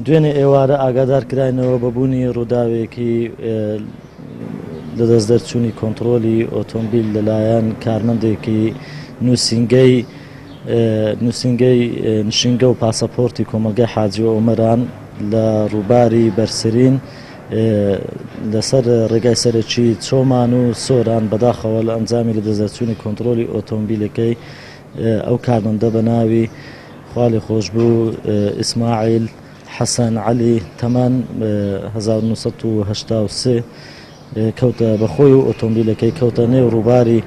دوێنێ ئێوارە ئاگادار کراینەوە بەبوونی ڕووداوێکی لە دەستدەرچوونی کۆنتڕۆلی ئۆتۆمبیل لەلایەن کارمەندێکی نووسینگەی نشینگە و پاسەپۆرتی کۆمەلگای حاجی ئۆمەران لە ڕووباری بەرسرین لەسەر ڕێگای سەرەکی چۆمان و سۆران بەداخەوە لە ئەنجامی لە دەستدەرچوونی کۆنتڕۆلی ئۆتۆمبیلەکەی ئەو کارمەندە بەناوی خوا لێ خۆشبوو ئیسماعیل حەسەن عەلی تەمەن 1983 کەوتە بەخۆی و ئۆتۆمبیلەکەی کەوتە نێو ڕووباری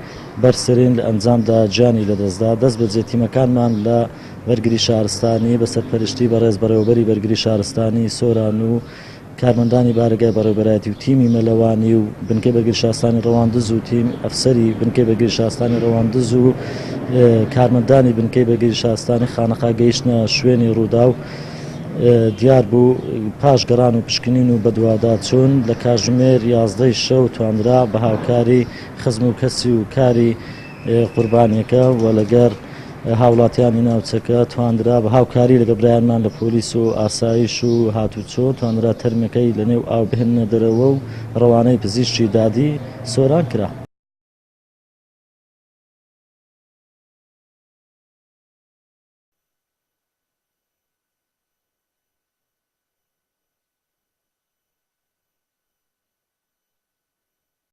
بەرسرین لە ئەنجامدا گیانی لەدەستدا. دەست بە جێتیمەکانمان لە بەرگری شارستانی بە سەرپەرشتی بەڕێز بەڕێوەبەری بەرگری شارستانی سۆران و کارمەندانی بارگای بەڕێوەبەرایەتی و تیمی مەلەوانی و بنکەی بەرگری شارستانی ڕەواندز و تیم ئەفسەری بنکەی بەرگری شارستانی ڕەواندز و کارمەندانی بنکەی بەرگری شارستانی خانەقا گەیشتنە شوێنی ڕووداو. دیار بوو پاش گەڕان و پشکنین و بەدووادا چوون لە کاتژمێر 11 شەو توانرا بە هاوکاری خزم و کەسی و کاری قوربانیەکە و لەگەر هاوڵاتیانی ناوچەکە توانرا بە هاوکاری لەگە برایانمان لە پۆلیس و ئاسایش و هاتوچۆ توانرا تەرمەکەی لە نێو ئاو بهێنە دەرەوە و ڕەوانەی پزیشکی دادی سۆران کرا.